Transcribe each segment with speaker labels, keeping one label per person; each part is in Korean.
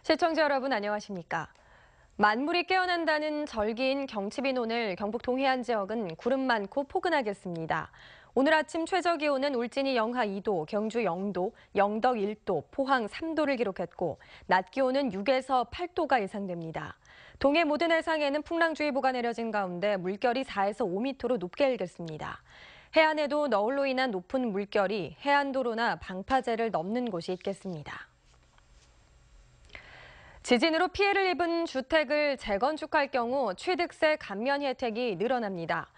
Speaker 1: 시청자 여러분 안녕하십니까? 만물이 깨어난다는 절기인 경칩인 오늘 경북 동해안 지역은 구름 많고 포근하겠습니다. 오늘 아침 최저기온은 울진이 영하 2도, 경주 0도, 영덕 1도, 포항 3도를 기록했고 낮 기온은 6에서 8도가 예상됩니다. 동해 모든 해상에는 풍랑주의보가 내려진 가운데 물결이 4에서 5m로 높게 일겠습니다. 해안에도 너울로 인한 높은 물결이 해안도로나 방파제를 넘는 곳이 있겠습니다. 지진으로 피해를 입은 주택을 재건축할 경우 취득세 감면 혜택이 늘어납니다.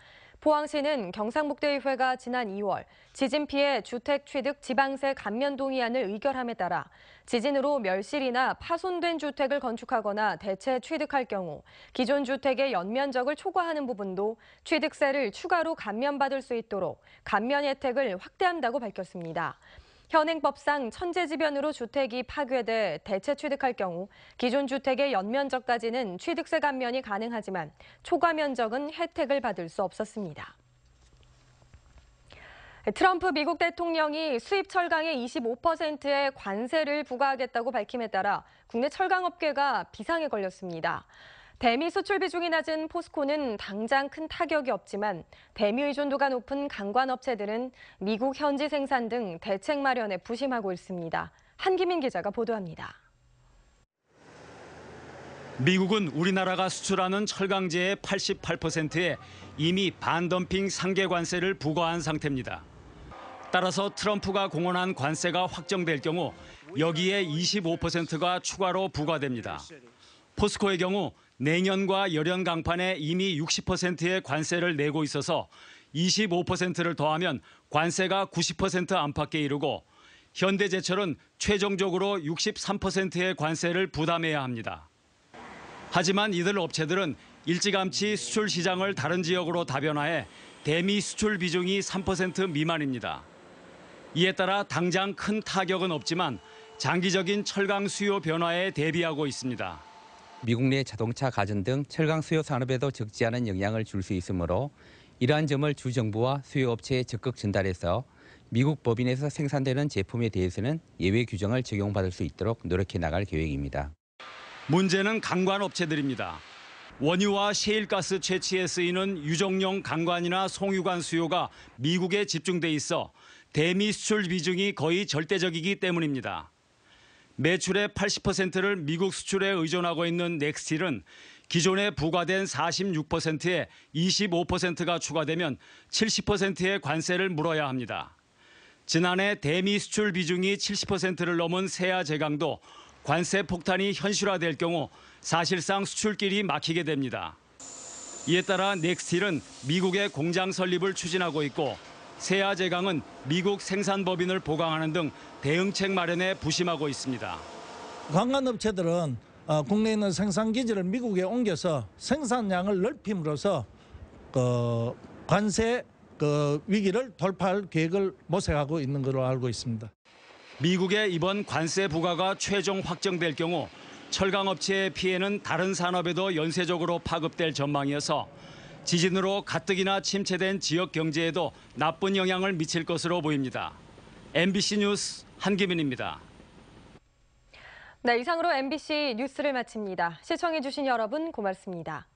Speaker 1: 포항시는 경상북도의회가 지난 2월 지진 피해 주택 취득 지방세 감면 동의안을 의결함에 따라 지진으로 멸실이나 파손된 주택을 건축하거나 대체 취득할 경우 기존 주택의 연면적을 초과하는 부분도 취득세를 추가로 감면받을 수 있도록 감면 혜택을 확대한다고 밝혔습니다. 현행법상 천재지변으로 주택이 파괴돼 대체 취득할 경우 기존 주택의 연면적까지는 취득세 감면이 가능하지만 초과 면적은 혜택을 받을 수 없었습니다. 트럼프 미국 대통령이 수입 철강에 25%의 관세를 부과하겠다고 밝힘에 따라 국내 철강업계가 비상에 걸렸습니다. 대미 수출 비중이 낮은 포스코는 당장 큰 타격이 없지만 대미 의존도가 높은 관광업체들은 미국 현지 생산 등 대책 마련에 부심하고 있습니다. 한기민 기자가 보도합니다.
Speaker 2: 미국은 우리나라가 수출하는 철강제의 88%에 이미 반덤핑 상계 관세를 부과한 상태입니다. 따라서 트럼프가 공언한 관세가 확정될 경우 여기에 25%가 추가로 부과됩니다. 포스코의 경우 내년과 열연 강판에 이미 60%의 관세를 내고 있어서 25%를 더하면 관세가 90% 안팎에 이르고 현대제철은 최종적으로 63%의 관세를 부담해야 합니다. 하지만 이들 업체들은 일찌감치 수출 시장을 다른 지역으로 다변화해 대미 수출 비중이 3% 미만입니다. 이에 따라 당장 큰 타격은 없지만 장기적인 철강 수요 변화에 대비하고 있습니다.
Speaker 3: 미국 내 자동차, 가전 등 철강 수요 산업에도 적지 않은 영향을 줄 수 있으므로 이러한 점을 주 정부와 수요업체에 적극 전달해서 미국 법인에서 생산되는 제품에 대해서는 예외 규정을 적용받을 수 있도록 노력해 나갈 계획입니다.
Speaker 2: 문제는 강관업체들입니다. 원유와 셰일가스 채취에 쓰이는 유정용 강관이나 송유관 수요가 미국에 집중돼 있어 대미 수출 비중이 거의 절대적이기 때문입니다. 매출의 80%를 미국 수출에 의존하고 있는 넥스틸은 기존에 부과된 46%에 25%가 추가되면 70%의 관세를 물어야 합니다. 지난해 대미 수출 비중이 70%를 넘은 세아제강도 관세 폭탄이 현실화될 경우 사실상 수출길이 막히게 됩니다. 이에 따라 넥스틸은 미국의 공장 설립을 추진하고 있고 세아제강은 미국 생산법인을 보강하는 등 대응책 마련에 부심하고 있습니다.
Speaker 4: 관광업체들은 국내에 있는 생산기지를 미국에 옮겨서 생산량을 넓힘으로써 관세 위기를 돌파할 계획을 모색하고 있는 것으로 알고 있습니다.
Speaker 2: 미국의 이번 관세 부과가 최종 확정될 경우 철강업체의 피해는 다른 산업에도 연쇄적으로 파급될 전망이어서 지진으로 가뜩이나 침체된 지역 경제에도 나쁜 영향을 미칠 것으로 보입니다. MBC 뉴스 한기민입니다.
Speaker 1: 네, 이상으로 MBC 뉴스를 마칩니다. 시청해주신 여러분 고맙습니다.